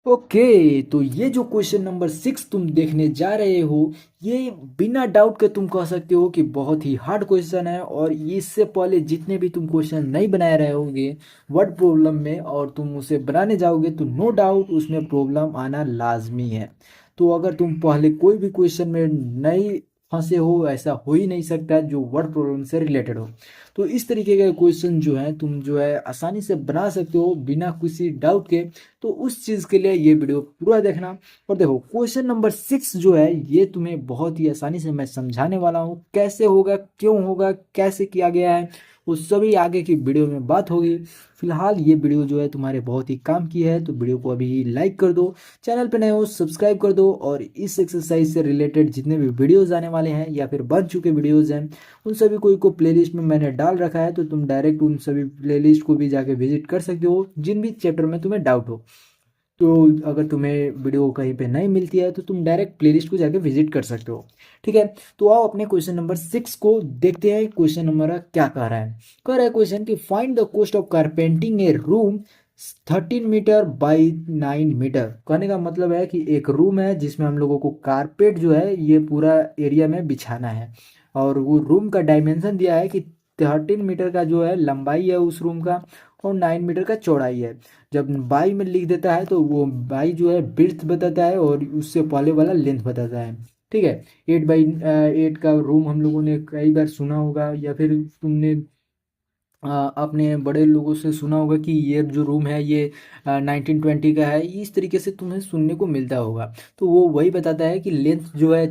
Okay, तो ये जो क्वेश्चन नंबर 6 तुम देखने जा रहे हो, ये बिना डाउट के तुम कह सकते हो कि बहुत ही हार्ड क्वेश्चन है। और इससे पहले जितने भी तुम क्वेश्चन नहीं बना रहे होगे वर्ड प्रॉब्लम में और तुम उसे बनाने जाओगे तो नो डाउट उसमें प्रॉब्लम आना लाजमी है। तो अगर तुम पहले कोई भी क्वेश्चन में नहीं फंसे हो, ऐसा हो ही नहीं सकता जो वर्ड प्रॉब्लम से रिलेटेड हो। तो इस तरीके का क्वेश्चन जो है तुम जो है आसानी से बना सकते हो बिना किसी डाउट के। तो उस चीज़ के लिए ये वीडियो पूरा देखना। और देखो क्वेश्चन नंबर 6 जो है ये तुम्हें बहुत ही आसानी से मैं समझाने वाला हूँ, कैसे होगा, क्यों होगा, कैसे किया गया है, वो सभी आगे की वीडियो में बात होगी। फिलहाल ये वीडियो जो है तुम्हारे बहुत ही काम की है, तो वीडियो को अभी लाइक कर दो, चैनल पे नए हो सब्सक्राइब कर दो। और इस एक्सरसाइज से रिलेटेड जितने भी वीडियोज़ आने वाले हैं या फिर बन चुके वीडियोज़ हैं उन सभी को प्लेलिस्ट में मैंने डाल रखा है, तो तुम डायरेक्ट उन सभी प्लेलिस्ट को भी जाके विजिट कर सकते हो जिन भी चैप्टर में तुम्हें डाउट हो। तो अगर तुम्हें वीडियो कहीं पे नहीं मिलती है तो तुम डायरेक्ट प्लेलिस्ट को जाके विजिट कर सकते हो। ठीक है, तो आओ अपने क्वेश्चन नंबर 6 को देखते हैं। क्वेश्चन नंबर क्या कह रहा है? कह रहा है क्वेश्चन कि find the cost of carpeting a room 13 metre by 9 metre. कहने का मतलब है कि एक रूम है जिसमें हम लोगों को कारपेट जो है ये पूरा एरिया में बिछाना है। और वो रूम का डायमेंशन दिया है कि 13 मीटर का जो है लंबाई है उस रूम का, और 9 मीटर का चौड़ाई है। जब बाई में लिख देता है तो वो बाई जो है बिर्थ बताता है और उससे पहले वाला लेंथ बताता है। ठीक है, 8 बाई 8 का रूम हम लोगों ने कई बार सुना होगा, या फिर तुमने अपने बड़े लोगों से सुना होगा कि ये जो रूम है ये 1920 का है, इस तरीके से तुम्हें सुनने को मिलता होगा। तो वो वही बताता है कि लेंथ जो है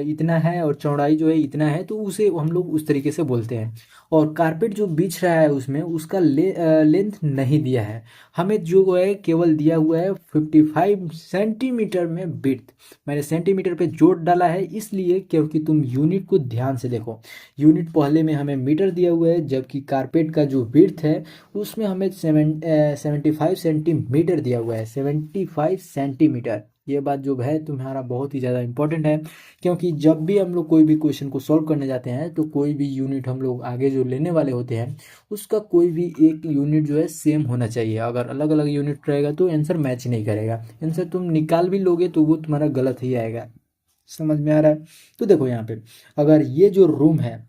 इतना है और चौड़ाई जो है इतना है, तो उसे हम लोग उस तरीके से बोलते हैं। और कारपेट जो बिछ रहा है उसमें उसका लेंथ नहीं दिया है, हमें जो है केवल दिया हुआ है 55 सेंटीमीटर में बिर्थ। मैंने सेंटीमीटर पे जोर डाला है इसलिए क्योंकि तुम यूनिट को ध्यान से देखो। यूनिट पहले में हमें मीटर दिया हुआ है, जबकि कारपेट का जो विड्थ है उसमें हमें 75 सेंटीमीटर दिया हुआ है। 75 सेंटीमीटर, ये बात जो है तुम्हारा बहुत ही ज़्यादा इंपॉर्टेंट है। क्योंकि जब भी हम लोग कोई भी क्वेश्चन को सॉल्व करने जाते हैं तो कोई भी यूनिट हम लोग आगे जो लेने वाले होते हैं उसका कोई भी एक यूनिट जो है सेम होना चाहिए। अगर अलग अलग यूनिट रहेगा तो आंसर मैच नहीं करेगा, आंसर तुम निकाल भी लोगे तो वो तुम्हारा गलत ही आएगा। समझ में आ रहा है? तो देखो यहाँ पे अगर ये जो रूम है,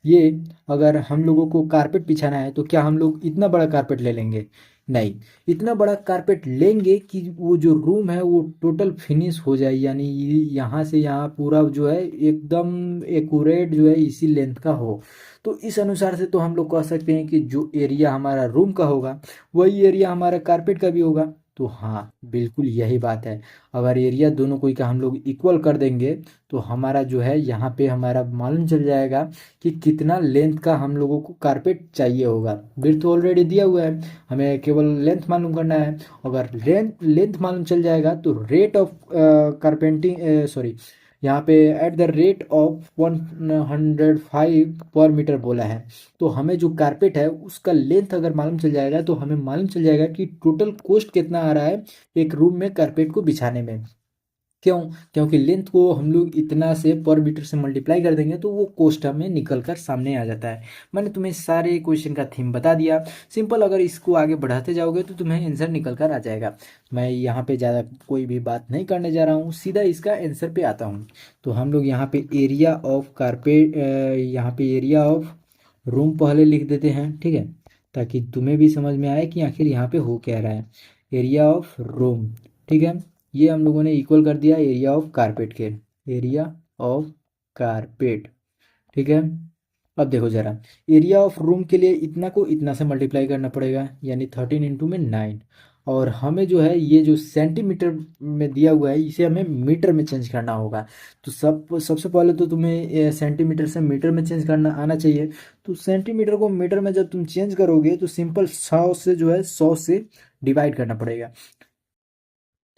ये अगर हम लोगों को कारपेट बिछाना है तो क्या हम लोग इतना बड़ा कारपेट ले लेंगे? नहीं, इतना बड़ा कारपेट लेंगे कि वो जो रूम है वो टोटल फिनिश हो जाए, यानी यहाँ से यहाँ पूरा जो है एकदम एक्यूरेट जो है इसी लेंथ का हो। तो इस अनुसार से तो हम लोग कह सकते हैं कि जो एरिया हमारा रूम का होगा वही एरिया हमारा कारपेट का भी होगा। तो हाँ, बिल्कुल यही बात है। अगर एरिया दोनों कोई का हम लोग इक्वल कर देंगे तो हमारा जो है यहाँ पे हमारा मालूम चल जाएगा कि कितना लेंथ का हम लोगों को कारपेट चाहिए होगा। विड्थ ऑलरेडी दिया हुआ है, हमें केवल लेंथ मालूम करना है। अगर लेंथ मालूम चल जाएगा तो रेट ऑफ कारपेंटिंग सॉरी, यहाँ पे एट द रेट ऑफ 105 पर मीटर बोला है। तो हमें जो कारपेट है उसका लेंथ अगर मालूम चल जाएगा तो हमें मालूम चल जाएगा कि टोटल कॉस्ट कितना आ रहा है एक रूम में कारपेट को बिछाने में। क्यों? क्योंकि लेंथ को हम लोग इतना से पर मीटर से मल्टीप्लाई कर देंगे तो वो कोष्ठक में निकल कर सामने आ जाता है। मैंने तुम्हें सारे क्वेश्चन का थीम बता दिया। सिंपल, अगर इसको आगे बढ़ाते जाओगे तो तुम्हें आंसर निकल कर आ जाएगा। मैं यहाँ पे ज़्यादा कोई भी बात नहीं करने जा रहा हूँ, सीधा इसका आंसर पे आता हूँ। तो हम लोग यहाँ पे एरिया ऑफ कारपेट, यहाँ पे एरिया ऑफ रूम पहले लिख देते हैं, ठीक है, ताकि तुम्हें भी समझ में आए कि आखिर यहाँ पे हो क्या रहा है। एरिया ऑफ रूम, ठीक है, ये हम लोगों ने इक्वल कर दिया एरिया ऑफ कारपेट के। एरिया ऑफ कारपेट, ठीक है। अब देखो जरा, एरिया ऑफ रूम के लिए इतना को इतना से मल्टीप्लाई करना पड़ेगा, यानी 13 इंटू में 9। और हमें जो है ये जो सेंटीमीटर में दिया हुआ है इसे हमें मीटर में चेंज करना होगा। तो सबसे पहले तो तुम्हें सेंटीमीटर से मीटर में चेंज करना आना चाहिए। तो सेंटीमीटर को मीटर में जब तुम चेंज करोगे तो सिंपल 100 से जो है 100 से डिवाइड करना पड़ेगा।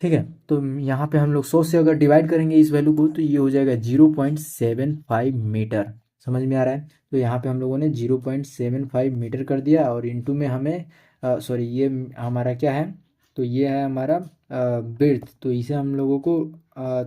ठीक है, तो यहाँ पे हम लोग 100 से अगर डिवाइड करेंगे इस वैल्यू को तो ये हो जाएगा 0.75 मीटर। समझ में आ रहा है? तो यहाँ पे हम लोगों ने 0.75 मीटर कर दिया, और इनटू में हमें सॉरी ये हमारा क्या है, तो ये है हमारा बिर्थ। तो इसे हम लोगों को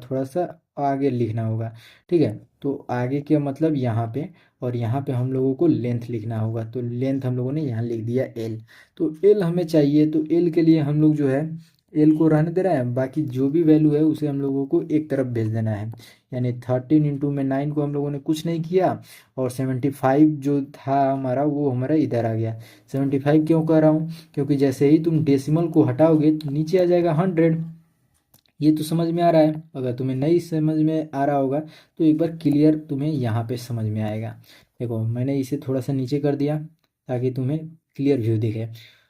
थोड़ा सा आगे लिखना होगा। ठीक है, तो आगे के मतलब यहाँ पे, और यहाँ पे हम लोगों को लेंथ लिखना होगा। तो लेंथ हम लोगों ने यहाँ लिख दिया एल। तो एल हमें चाहिए, तो एल के लिए हम लोग जो है एल को रहने दे रहा है, बाकी जो भी वैल्यू है उसे हम लोगों को एक तरफ भेज देना है। यानी 13 इंटू में 9 को हम लोगों ने कुछ नहीं किया, और 75 जो था हमारा वो हमारा इधर आ गया। 75 क्यों कह रहा हूँ, क्योंकि जैसे ही तुम डेसिमल को हटाओगे तो नीचे आ जाएगा 100। ये तो समझ में आ रहा है। अगर तुम्हें नहीं समझ में आ रहा होगा तो एक बार क्लियर तुम्हें यहाँ पे समझ में आएगा। देखो मैंने इसे थोड़ा सा नीचे कर दिया ताकि तुम्हें क्लियर व्यू दिखे।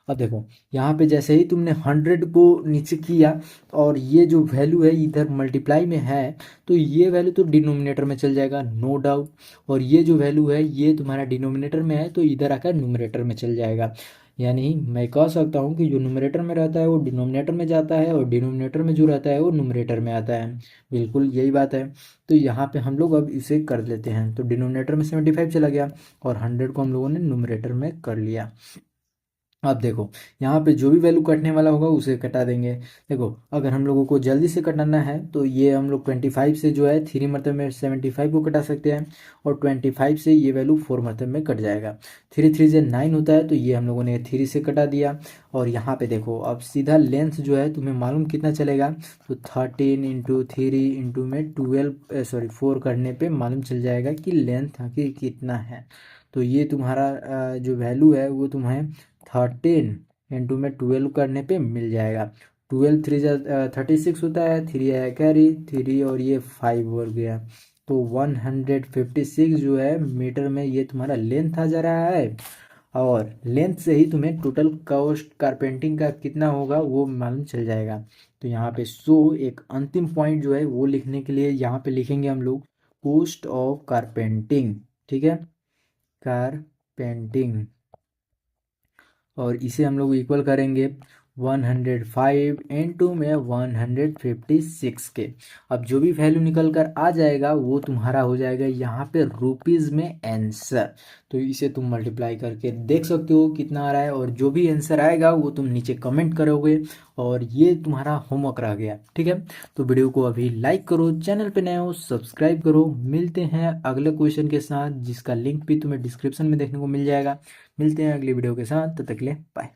अब देखो यहाँ पे जैसे ही तुमने 100 को नीचे किया और ये जो वैल्यू है इधर मल्टीप्लाई में है, तो ये वैल्यू तो डिनोमिनेटर में चल जाएगा नो डाउट। और ये जो वैल्यू है ये तुम्हारा डिनोमिनेटर में है तो इधर आकर न्यूमरेटर में चल जाएगा। यानी मैं कह सकता हूँ कि जो न्यूमरेटर में रहता है वो डिनोमिनेटर में जाता है, और डिनोमिनेटर में जो रहता है वो न्यूमरेटर में आता है। बिल्कुल यही बात है। तो यहाँ पे हम लोग अब इसे कर लेते हैं। तो डिनोमिनेटर में 75 चला गया और 100 को हम लोगों ने न्यूमरेटर में कर लिया। अब देखो यहाँ पे जो भी वैल्यू कटने वाला होगा उसे कटा देंगे। देखो अगर हम लोगों को जल्दी से कटाना है तो ये हम लोग 25 से जो है 3 मरतब में 75 को कटा सकते हैं, और 25 से ये वैल्यू 4 मरतब में कट जाएगा। 3 3 से 9 होता है, तो ये हम लोगों ने 3 से कटा दिया। और यहाँ पे देखो अब सीधा लेंथ जो है तुम्हें मालूम कितना चलेगा, तो 13 इंटू 3 इंटू में 4 करने पर मालूम चल जाएगा कि लेंथ आखिर कितना है। तो ये तुम्हारा जो वैल्यू है वो तुम्हें 13 इंटू में 12 करने पे मिल जाएगा। 12 3 36 होता है, 3 है कैरी 3 और ये 5 हो गया। तो 156 जो है मीटर में ये तुम्हारा लेंथ आ जा रहा है। और लेंथ से ही तुम्हें टोटल कॉस्ट कारपेंटिंग का कितना होगा वो मालूम चल जाएगा। तो यहाँ पे एक अंतिम पॉइंट जो है वो लिखने के लिए यहाँ पे लिखेंगे हम लोग कॉस्ट ऑफ कारपेंटिंग। ठीक है, कारपेंटिंग। और इसे हम लोग इक्वल करेंगे 105 इंटू में 156 के। अब जो भी वैल्यू निकल कर आ जाएगा वो तुम्हारा हो जाएगा यहाँ पे रुपीज़ में आंसर। तो इसे तुम मल्टीप्लाई करके देख सकते हो कितना आ रहा है, और जो भी आंसर आएगा वो तुम नीचे कमेंट करोगे, और ये तुम्हारा होमवर्क रह गया। ठीक है, तो वीडियो को अभी लाइक करो, चैनल पे नए हो सब्सक्राइब करो। मिलते हैं अगले क्वेश्चन के साथ जिसका लिंक भी तुम्हें डिस्क्रिप्शन में देखने को मिल जाएगा। मिलते हैं अगली वीडियो के साथ, तब तक के लिए बाय।